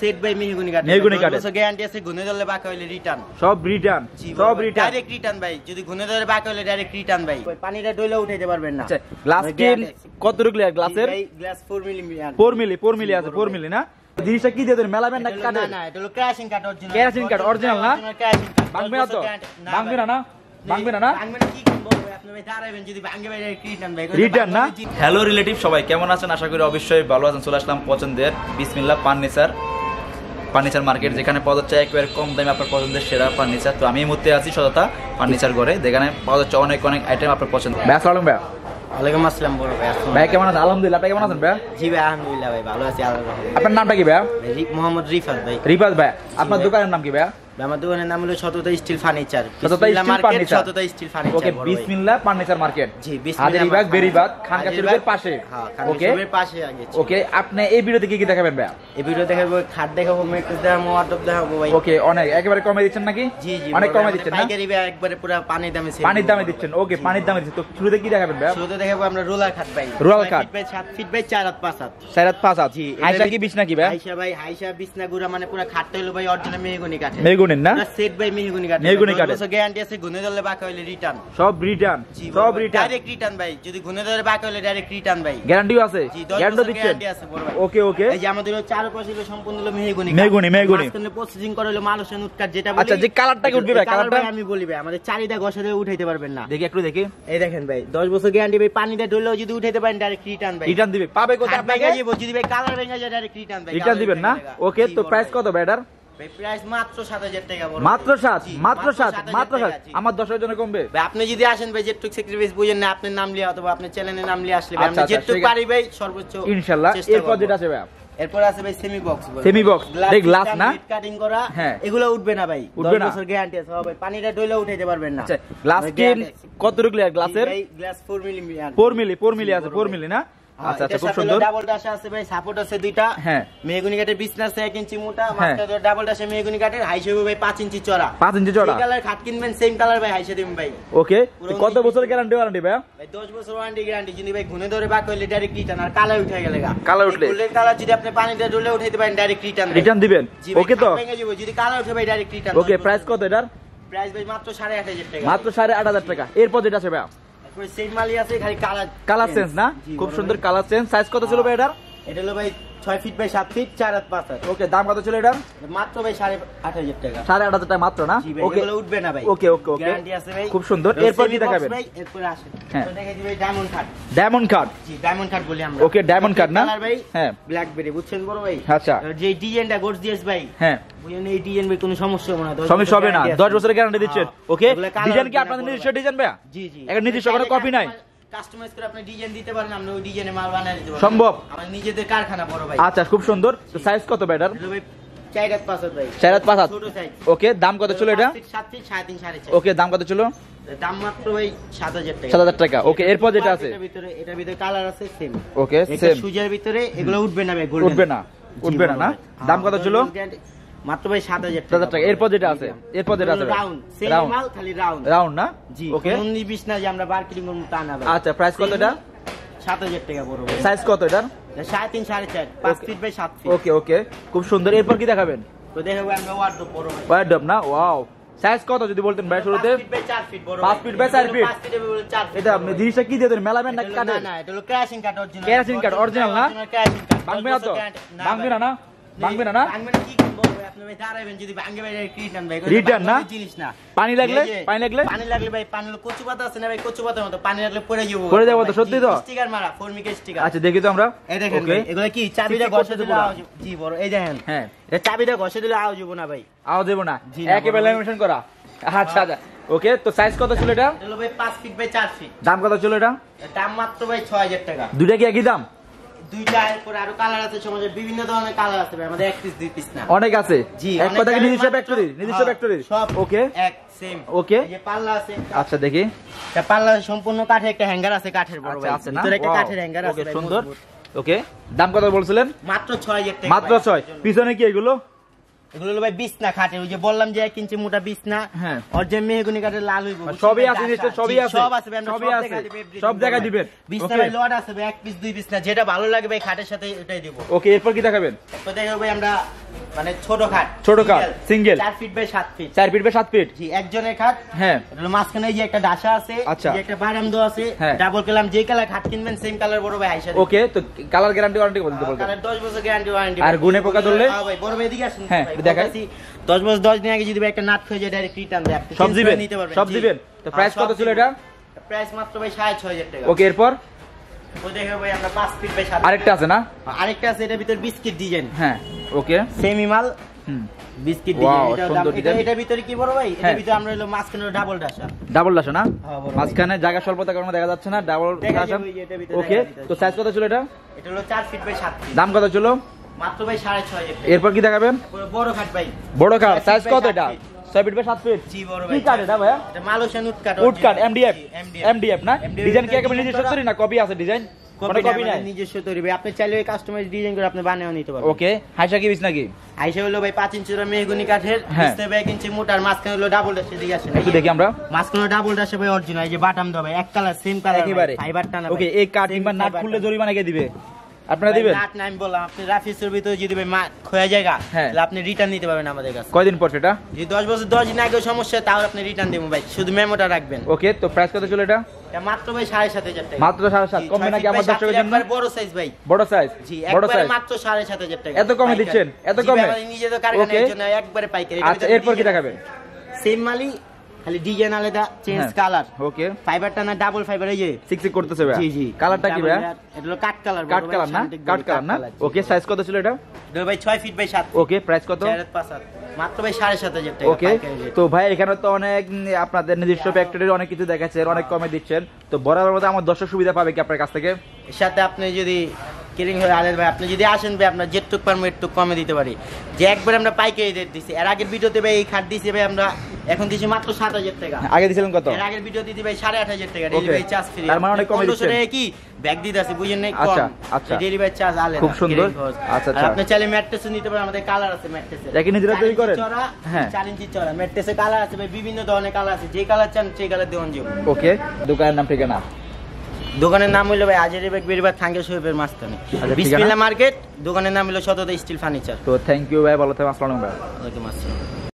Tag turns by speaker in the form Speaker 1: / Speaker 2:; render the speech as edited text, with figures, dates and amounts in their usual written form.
Speaker 1: Set by mahogany কাঠ।
Speaker 2: Mahogany কাঠ
Speaker 1: guarantee আছে, ঘুনে ধরলে বাঁকা হইলে রিটার্ন।
Speaker 2: সব রিটার্ন, সব রিটার্ন,
Speaker 1: ডাইরেক্ট রিটার্ন ভাই। যদি ঘুনে ধরে বাঁকা হইলে ডাইরেক্ট রিটার্ন ভাই। পানিটা ডইলে উঠাইতে পারবেন না।
Speaker 2: আচ্ছা গ্লাস কি কত রুগলি গ্লাসের?
Speaker 1: গ্লাস 4 মিলি
Speaker 2: 4 মিলি আছে, 4 মিলি না। জিনিসটা কি দিয়ে দেন মেলাবেন না কাটে?
Speaker 1: না এটা হলো ক্র্যাশিং কাঠ অরিজিনাল।
Speaker 2: ক্র্যাশিং কাঠ অরিজিনাল না? ভাঙবে না তো? ভাঙবে না না? ভাঙবে না না?
Speaker 1: ভাঙবে না কি করব ভাই? আপনি ভাই দাঁড়াবেন, যদি ভাঙে ভাই রিটার্ন ভাই।
Speaker 2: রিটার্ন না? হ্যালো রিলেটিভ, সবাই কেমন আছেন? আশা করি অবশ্যই ভালো আছেন। চলে আসলাম পছন্দের বিসমিল্লাহ ফার্নিচার মার্কেট, যেখানে পাওয়া যাচ্ছে একেবারে কম দামে আপনার পছন্দের সেরা ফার্নিচার। তো আমি এই মুহূর্তে আছি সততা ফার্নিচার ঘরে, যেখানে পাওয়া যাচ্ছে অনেক অনেক আইটেম আপনার পছন্দ। ভাই আসসালামু আলাইকুম।
Speaker 1: ওয়ালাইকুম আসসালাম বড় ভাই।
Speaker 2: ভাই কেমন আছেন? আলহামদুলিল্লাহ। আপনি কেমন আছেন ভাই?
Speaker 1: জি ভাই আলহামদুলিল্লাহ ভাই ভালো আছি আলহামদুলিল্লাহ।
Speaker 2: আপনার নামটা কি ভাই?
Speaker 1: মোহাম্মদ রিফাত ভাই।
Speaker 2: রিফাত ভাই, আপনার দোকানের নাম কি ভাই?
Speaker 1: আমার দোকানের নাম হলো সততা স্টিল ফার্নিচার।
Speaker 2: সততা স্টিল ফার্নিচার।
Speaker 1: ওকে,
Speaker 2: বিসমিল্লাহ ফার্নিচার মার্কেট।
Speaker 1: জি বিসমিল্লাহ।
Speaker 2: হাজারীবাগ বেরিবাগ খানকা শরীফের পাশে।
Speaker 1: হ্যাঁ, খানকা শরীফের পাশে আগে।
Speaker 2: ওকে, আপনি এই ভিডিওতে কি কি দেখাবেন ভাই?
Speaker 1: এই ভিডিও দেখাবো খাট দেখাবো, মেট্রেস দেখাবো, ওয়ার্ডরোব দেখাবো ভাই।
Speaker 2: ওকে, অনেক একেবারে কমে দিচ্ছেন নাকি?
Speaker 1: জি জি
Speaker 2: অনেক কমে দিচ্ছেন না?
Speaker 1: পাইকারি ভাই একবারে পুরো পানির দামে সেল।
Speaker 2: পানির দামে দিচ্ছেন? ওকে, পানির দামে দিচ্ছেন। তো শুরুতে কি দেখাবেন ভাই?
Speaker 1: শুরুতে দেখাবো আমরা রোলার খাট ভাই।
Speaker 2: রোলার খাট
Speaker 1: 7 ফিট বাই 4 হাত 5 হাত।
Speaker 2: 4 হাত 5 হাত। জি। হাইসা কি বিছনা কি ভাই?
Speaker 1: হাইসা বিছনা গুড়া, মানে পুরো খাটটা হলো ভাই অরিজিনাল মেহগনি কাঠের।
Speaker 2: মেহগনির না?
Speaker 1: সেট বাই মেহগনি কাঠ।
Speaker 2: মেহগনি কাঠের
Speaker 1: গ্যারান্টি আছে, ঘুনে ধরলে বাঁকা হইলে রিটার্ন।
Speaker 2: সব রিটার্ন, সব রিটার্ন,
Speaker 1: ডাইরেক্ট রিটার্ন ভাই। যদি ঘুনে ধরে বাঁকা হইলে ডাইরেক্ট রিটার্ন ভাই।
Speaker 2: গ্যারান্টিও আছে?
Speaker 1: জি,
Speaker 2: গ্যারান্টি দিচ্ছেন?
Speaker 1: গ্যারান্টি আছে বড় ভাই।
Speaker 2: ওকে ওকে।
Speaker 1: এই যে আমাদের চারপাশে সম্পূর্ণ হলো মেহগনি।
Speaker 2: মেহগনি
Speaker 1: মাঝখানে প্রসেসিং করা হলো মালয়েশিয়ান উড কাঠ, যেটা বলি।
Speaker 2: আচ্ছা, যে কালারটা কি উঠবে ভাই? কালারটা
Speaker 1: আমি বলি ভাই, আমাদের চারিটা ঘষা দিয়ে উঠাইতে পারবেন না।
Speaker 2: দেখি একটু দেখি।
Speaker 1: এই দেখেন ভাই 10 বছর গ্যারান্টি ভাই। পানিতে ডললেও যদি উঠাইতে পারেন ডাইরেক্ট রিটার্ন ভাই।
Speaker 2: রিটার্ন দিবে? পাবে কোথায় আপনাকে?
Speaker 1: যদি ভাই কালার ভেঙে যায় ডাইরেক্ট রিটার্ন ভাই।
Speaker 2: রিটার্ন দিবেন না? ওকে, তো প্রাইস কত ভাই এটার?
Speaker 1: ভাই প্রাইস মাত্র 7000 টাকা বড়।
Speaker 2: মাত্র 7? মাত্র 7? মাত্র 7? আমার 10 এর জন্য কমবে
Speaker 1: ভাই? আপনি যদি আসেন ভাই, যেটুক স্যাক্রিফাইস বুঝেন না, আপনার নাম লিয়ে অথবা আপনার চ্যানেলের নাম লিয়ে আসলে ভাই আমরা যেটুক পারি ভাই সর্বোচ্চ
Speaker 2: ইনশাআল্লাহ। এরপর যেটা আছে ভাই?
Speaker 1: এরপর আছে ভাই সেমি বক্স।
Speaker 2: সেমি বক্স এই গ্লাস না?
Speaker 1: কাটিং করা।
Speaker 2: হ্যাঁ,
Speaker 1: এগুলো উঠবে না ভাই।
Speaker 2: উঠবে
Speaker 1: 10
Speaker 2: না?
Speaker 1: বছর গ্যারান্টি আছে ভাই। পানিটা ডইলে উঠাইতে পারবেন না।
Speaker 2: আচ্ছা, গ্লাস কি কত রুগলি গ্লাসের?
Speaker 1: ভাই গ্লাস 4 মিলি
Speaker 2: 4 মিলি আছে। 4 মিলি না? আচ্ছা আচ্ছা, খুব সুন্দর।
Speaker 1: ডাবল ডাশ আছে ভাই, সাপোর্ট আছে দুইটা।
Speaker 2: হ্যাঁ,
Speaker 1: মেহগনি কাঠের বিছনা আছে 1 ইঞ্চি মোটা, মাঝখানে ডাবল ডাশে মেহগনি কাঠের। হাইসা ভাই 5 ইঞ্চি চড়া।
Speaker 2: 5 ইঞ্চি চড়া।
Speaker 1: এই কালার খাট কিনবেন সেম কালার ভাই হাইসা দিবেন ভাই।
Speaker 2: ওকে, কত বছর গ্যারান্টি ওয়ারেন্টি ভাই?
Speaker 1: ভাই 10 বছর ওয়ারেন্টি গ্যারান্টি। যদি ভাই ঘুনে ধরে বাঁকা হইলে ডাইরেক্ট রিটার্ন, আর কালার উঠে গেলে
Speaker 2: কালার উঠলে
Speaker 1: গোল্ডেন কালার যদি আপনি পানিতে ডলে উঠাইতে পারেন ডাইরেক্ট রিটার্ন।
Speaker 2: রিটার্ন দিবেন? ওকে, তো
Speaker 1: যদি কালার উঠে ভাই ডাইরেক্ট রিটার্ন।
Speaker 2: ওকে, প্রাইস কত এটার?
Speaker 1: প্রাইস ভাই মাত্র 8500 টাকা।
Speaker 2: মাত্র 8500 টাকা। এরপর যেটা আছে ভাই?
Speaker 1: তারপরে সেম মালই আছে, খালি
Speaker 2: কালার চেঞ্জ না? খুব সুন্দর কালার চেঞ্জ। সাইজ কত ছিল ভাই এটার?
Speaker 1: এটা হলো ভাই 6 ফিট বাই 7 ফিট 4 হাত 5 হাত।
Speaker 2: ওকে, দাম কত ছিল এটার?
Speaker 1: মাত্র ভাই 8500 টাকা।
Speaker 2: 8500 টাকা মাত্র না?
Speaker 1: ওকে, এগুলো উঠবে না ভাই।
Speaker 2: ওকে ওকে ওকে,
Speaker 1: গ্যারান্টি আছে ভাই।
Speaker 2: খুব সুন্দর। এরপর কি দেখাবেন
Speaker 1: ভাই? এরপর আসেন,
Speaker 2: হ্যাঁ,
Speaker 1: তো দেখাই দিই ভাই ডায়মন্ড কাট।
Speaker 2: Diamond cut?
Speaker 1: জি ডায়মন্ড কাট বলি আমরা।
Speaker 2: ওকে, ডায়মন্ড কাট না?
Speaker 1: কালার ভাই
Speaker 2: হ্যাঁ,
Speaker 1: ব্ল্যাকবেরি বুঝছেন বড় ভাই?
Speaker 2: আচ্ছা,
Speaker 1: যে ডিজাইনটা গর্জিয়াস ভাই।
Speaker 2: হ্যাঁ,
Speaker 1: বুঝেন এই ডিজাইন ভাই কোনো সমস্যা হবে না।
Speaker 2: সমস্যা হবে না। 10 বছরের গ্যারান্টি দিচ্ছেন? ওকে, ডিজাইন কি আপনাদের নিজস্ব ডিজাইন ভাই?
Speaker 1: জি জি,
Speaker 2: এর নিজস্ব কোনো কপি নাই?
Speaker 1: কাস্টমাইজ করে আপনি ডিজাইন দিতে পারেন, আমরা ওই ডিজাইনে মাল বানায় দিতে পারবো।
Speaker 2: সম্ভব?
Speaker 1: আমাদের নিজেদের কারখানা বড় ভাই।
Speaker 2: আচ্ছা, খুব সুন্দর। তো সাইজ কত ভাই এটার?
Speaker 1: ভাই 4 হাত 5 হাত ভাই।
Speaker 2: 4 হাত 5 হাত।
Speaker 1: ছোট সাইজ।
Speaker 2: ওকে, দাম কত ছিল এটা?
Speaker 1: 7 ফিট 3.5 4.5।
Speaker 2: ওকে, দাম কত ছিল?
Speaker 1: দাম মাত্র ভাই 7000 টাকা।
Speaker 2: 7000 টাকা। ওকে, এরপর যেটা আছে?
Speaker 1: এটার ভিতরে কালার আছে সেম।
Speaker 2: ওকে, সেম।
Speaker 1: সুজের ভিতরে এগুলো উঠবে না ভাই, গোল্ডেন
Speaker 2: উঠবে না? উঠবে না না? দাম কত ছিল?
Speaker 1: মাত্র ভাই 7000
Speaker 2: টাকা। এরপর যেটা আছে? এরপর যেটা আছে?
Speaker 1: রাউন্ড সেম মাল, খালি রাউন্ড।
Speaker 2: রাউন্ড না?
Speaker 1: জি,
Speaker 2: ওকে,
Speaker 1: কোন বিশ না যে আমরা মার্কেটিং করব তা না ভাই।
Speaker 2: আচ্ছা, প্রাইস কত এটা?
Speaker 1: 7000 টাকা বড় ভাই।
Speaker 2: সাইজ কত এটার?
Speaker 1: 3.5 4.5 5 ফিট বাই 7 ফিট।
Speaker 2: ওকে ওকে, খুব সুন্দর। এরপর কি দেখাবেন?
Speaker 1: তো দেখাবো আমরা ওয়ার্ডরোব বড় ভাই।
Speaker 2: ওয়ার্ডরোব না? ওয়াও, সাইজ কত যদি বলতেন ভাই শুরুতে?
Speaker 1: 5 ফিট বাই 4 ফিট বড়।
Speaker 2: 5 ফিট বাই 4 ফিট।
Speaker 1: 5 ফিটে বলে 4 ফিট।
Speaker 2: এটা জিনিসটা কি দিয়ে দেন মেলাবেন না কাটে?
Speaker 1: না না, এটা হলো ক্র্যাশিং কাঠ অরিজিনাল।
Speaker 2: ক্র্যাশিং কাঠ অরিজিনাল না?
Speaker 1: ক্র্যাশিং কাঠ।
Speaker 2: ভাঙবে না তো? ভাঙবে না না? ভাঙবে না না?
Speaker 1: ভাঙবে না কি করব ভাই? আপনি ভাই দাঁড়াবেন, যদি ভাঙে ভাই রিটার্ন ভাই।
Speaker 2: রিটার্ন না?
Speaker 1: জিনিস না।
Speaker 2: পানি লাগলে? পানি লাগলে?
Speaker 1: পানি লাগলে ভাই, পানি হলো কচু পাতা আছে না ভাই, কচু পাতার মতো পানি লাগলে পড়ে যাবো।
Speaker 2: পড়ে যাবো তো? সত্যি তো?
Speaker 1: স্টিকার মারা, ফর্মিক স্টিকার।
Speaker 2: আচ্ছা, দেখি তো আমরা।
Speaker 1: এই দেখেন ভাই, এগুলা কি চাবিটা ঘষে দিলে আওয়াজ? জি বড়, এই দেখেন।
Speaker 2: হ্যাঁ,
Speaker 1: এটা চাবিটা ঘষে দিলে আওয়াজ হবে না ভাই।
Speaker 2: আওয়াজ দেব না? একেবারে ল্যামিনেশন করা? আচ্ছা আচ্ছা, ওকে। তো সাইজ কত ছিল এটা?
Speaker 1: এটা হলো ভাই 5 ফিট বাই 4 ফিট।
Speaker 2: দাম কত ছিল এটা?
Speaker 1: দাম মাত্র ভাই 6000 টাকা।
Speaker 2: দুইটা কি একই দাম?
Speaker 1: দুইটা, এরপর আরো কালার আছে, সমাজে বিভিন্ন ধরনের কালার আছে ভাই, আমাদের 1 পিস 2 পিস না,
Speaker 2: অনেক আছে।
Speaker 1: জি,
Speaker 2: এক কথা কি নিজস্ব ফ্যাক্টরি? নিজস্ব ফ্যাক্টরি
Speaker 1: সব
Speaker 2: ওকে,
Speaker 1: এক সেম।
Speaker 2: ওকে,
Speaker 1: এই যে পাল্লা আছে।
Speaker 2: আচ্ছা, দেখি।
Speaker 1: এটা পাল্লা সম্পূর্ণ কাঠের, একটা হ্যাঙ্গার আছে কাঠের বড় ভাই।
Speaker 2: আছে না?
Speaker 1: ভিতরে একটা কাঠের হ্যাঙ্গার আছে।
Speaker 2: ওকে, সুন্দর। ওকে, দাম কত বলছিলেন?
Speaker 1: মাত্র 6000 টাকা।
Speaker 2: মাত্র 6। পিছনে কি এগুলো?
Speaker 1: এগুলো হলো ভাই বিছনা খাটের, ওই যে বললাম যে 1 ইঞ্চি মোটা বিছনা।
Speaker 2: হ্যাঁ,
Speaker 1: আর যে মেহগনি কাঠের লাল হইব
Speaker 2: সবই আছে নিশ্চয়? সবই আছে,
Speaker 1: সব আছে ভাই, আমরা
Speaker 2: সবই আছে, সব জায়গা দিবেন।
Speaker 1: বিছনা ভাই লট আছে ভাই, 1 পিস 2 পিস না, যেটা ভালো লাগে ভাই খাটের সাথে এটাই দেব।
Speaker 2: ওকে, এরপর কি দেখাবেন?
Speaker 1: তো দেখো ভাই আমরা মানে ছোট খাট,
Speaker 2: single
Speaker 1: 4 feet by 7 feet,
Speaker 2: 4 feet by 7 feet.
Speaker 1: জি, একজনের খাট।
Speaker 2: হ্যাঁ,
Speaker 1: এটা মাঝখানে এই যে একটা ডাসা আছে,
Speaker 2: আচ্ছা,
Speaker 1: এই যে একটা বারান্দা আছে,
Speaker 2: হ্যাঁ।
Speaker 1: ডাবল কালার, যে কালার খাট কিনবেন সেম কালার বড় ভাই আইসা।
Speaker 2: ওকে, তো কালার গ্যারান্টি ওয়ারেন্টি বলতে বলতে
Speaker 1: কালার 10 বছর গ্যারান্টি ওয়ারেন্টি।
Speaker 2: আর গুণে পোকা ধরলে?
Speaker 1: হ্যাঁ ভাই, বড় ভাই এদিকে আসুন।
Speaker 2: হ্যাঁ, দেখাচ্ছি।
Speaker 1: 10 বছর 10 দিন আগে যদি ভাই একটা নাট হয়ে যায় ডাইরেক্ট রিটার্ন দেয়, আপনি
Speaker 2: সব দিবেন,
Speaker 1: নিতে পারবেন।
Speaker 2: সব দিবেন। তো প্রাইস কত ছিল এটা?
Speaker 1: প্রাইস মাত্র ভাই 6500 টাকা।
Speaker 2: ওকে, এরপর
Speaker 1: ওই দেখো ভাই আমরা 5 ফিট বাই 7।
Speaker 2: আরেকটা আছে না?
Speaker 1: আরেকটা আছে, এটার ভিতর বিস্কিট ডিজাইন।
Speaker 2: হ্যাঁ, ওকে,
Speaker 1: সেমি মাল, বিস্কিট ডিজাইন। এটার ভিতরে কি বড় ভাই, এটার ভিতরে আমরা হলো মাঝখানে ডাবল ডাসা।
Speaker 2: ডাবল ডাসা না?
Speaker 1: হ্যাঁ, বড় ভাই।
Speaker 2: মাঝখানে জায়গা স্বল্পতার কারণে দেখা যাচ্ছে না, ডাবল ডাসা। ওকে, তো সাইজ কত ছিল এটা?
Speaker 1: এটা হলো 4 ফিট বাই 7 ফিট।
Speaker 2: দাম কত ছিল?
Speaker 1: মাত্র ভাই 6500 টাকা।
Speaker 2: এরপর কি দেখাবেন?
Speaker 1: বড় খাট ভাই,
Speaker 2: বড় খাট, সাইজ কত এটা? 6 ফিট বাই 7 ফিট।
Speaker 1: জি বড়
Speaker 2: কি
Speaker 1: ভাই।
Speaker 2: কাট এটা ভাইয়া?
Speaker 1: এটা Malaysian wood cut.
Speaker 2: Wood cut, MDF না? ডিজাইন কি একেবারে নিজস্ব তৈরি না কপি আছে ডিজাইন? মানে কপি নাই,
Speaker 1: নিজস্ব তৈরি ভাই। আপনি চাইলে ওই কাস্টমাইজ ডিজাইন করে আপনি বানিয়ে নিতে পারবেন।
Speaker 2: ওকে, হাইসা কি বিছ নাকি?
Speaker 1: আইসা হলো ভাই 5 ইঞ্চি মেহগনি কাঠের,
Speaker 2: হ্যাঁ।
Speaker 1: 1 ইঞ্চি মোটার, মাঝখানে হলো ডাবল ডাসা দিয়ে আসে।
Speaker 2: একটু দেখি আমরা।
Speaker 1: মাঝখানে ডাবল ডাসা ভাই অরিজিনাল, এই যে বাটাম দাও ভাই, এক কালার সেম কালার
Speaker 2: একেবারে
Speaker 1: ফাইবার টানা।
Speaker 2: ওকে, এই কাট কিংবা নাট খুললে জরিমানা কে দিবে? আপনারা দিবেন?
Speaker 1: নাট নাই বললাম, আপনি রাফিসের ভিতরে যদি ভাই খোয়া জায়গা,
Speaker 2: হ্যাঁ,
Speaker 1: তাহলে আপনি রিটার্ন নিতে পারবেন আমাদের কাছে।
Speaker 2: কয়দিন পর সেটা?
Speaker 1: যদি 10 বছর 10 দিন আগে সমস্যা, তাও আপনি রিটার্ন দেবো ভাই, শুধু মেমোটা রাখবেন।
Speaker 2: ওকে, তো প্রাইস কত ছিল এটা?
Speaker 1: এটা মাত্র ভাই 7500 টাকা।
Speaker 2: মাত্র 7.5 কমবে নাকি আমার দর্শকের জন্য?
Speaker 1: একবার বড় সাইজ ভাই।
Speaker 2: বড় সাইজ?
Speaker 1: জি,
Speaker 2: বড়
Speaker 1: একবারে
Speaker 2: সাইজ
Speaker 1: মাত্র 7500 টাকা।
Speaker 2: এত কমে দিচ্ছেন? এত
Speaker 1: জি,
Speaker 2: কমে?
Speaker 1: ভাই, নিজে তো কারখানার জন্য একবারে পাইকারি।
Speaker 2: আচ্ছা, এরপর কি দেখাবেন?
Speaker 1: সেম মালি, খালি ডিজাইন আলাদা, চেঞ্জ কালার।
Speaker 2: ওকে,
Speaker 1: ফাইবার টানা ডাবল ফাইবার, এই যে
Speaker 2: সিক্সিক করতেছে ভাই।
Speaker 1: জি জি,
Speaker 2: কালারটা কি ভাই?
Speaker 1: এটা হলো কাট কালার।
Speaker 2: কাট কালার না? কাট কালার না? ওকে, সাইজ কত ছিল এটা?
Speaker 1: এটা ভাই 6 ফিট বাই 7।
Speaker 2: ওকে, প্রাইস কত?
Speaker 1: 4.5 মাত্র ভাই 7500 টাকা।
Speaker 2: ওকে, তো ভাই এখানে তো অনেক আপনাদের নিজস্ব ফ্যাক্টরির অনেক কিছু দেখাচ্ছেন, অনেক কমে দিচ্ছেন, তো বরাবর মতো আমার দর্শক সুবিধা পাবে কি আপনার কাছ থেকে?
Speaker 1: এর সাথে আপনি যদি কিরিং হয়ে আলের ভাই, আপনি যদি আসেন ভাই, আপনার যেটুক পারবো একটু কমে দিতে পারি। যে একবার আমরা পাইকারি রেট দিছি, এর আগের ভিডিওতে ভাই এই খাট দিছি ভাই আমরা এখন দিছি মাত্র 7000 টাকা।
Speaker 2: আগে দিছিলেন কত?
Speaker 1: এর আগের ভিডিও দিছি ভাই 8500 টাকা, ডেলিভারি চার্জ ফ্রি।
Speaker 2: তার মানে অনেক কমে দিচ্ছেন।
Speaker 1: 1500 টাকা কি ব্যাগ দিতে আছে, বুঝেন নাই? কম।
Speaker 2: আচ্ছা, আচ্ছা,
Speaker 1: ডেলিভারি চার্জ আলাদা।
Speaker 2: খুব সুন্দর। আচ্ছা, আচ্ছা,
Speaker 1: আপনি চাইলে ম্যাট্রেসও নিতে পারেন, আমাদের কালার আছে ম্যাট্রেসে।
Speaker 2: দেখি নিজেরা তৈরি করেন?
Speaker 1: হ্যাঁ, 4 ইঞ্চি চড়া ম্যাট্রেসে কালার আছে ভাই, বিভিন্ন ধরনের কালার আছে, যে কালার চান সেই কালার দেওয়ান যাবে।
Speaker 2: ওকে, দোকানের নাম ঠিকানা?
Speaker 1: দোকানের নাম হলো ভাই আজেরি বেগ বেরিবাদ থাঙ্গে শহীদের মাঝখানে, বিসমিল্লাহ মার্কেট। দোকানের নাম হলো সততা স্টিল ফার্নিচার।
Speaker 2: তো থ্যাংক ইউ ভাই, ভালো থাকবেন। আসসালামু আলাইকুম ভাই।
Speaker 1: ওয়ালাইকুম আসসালাম।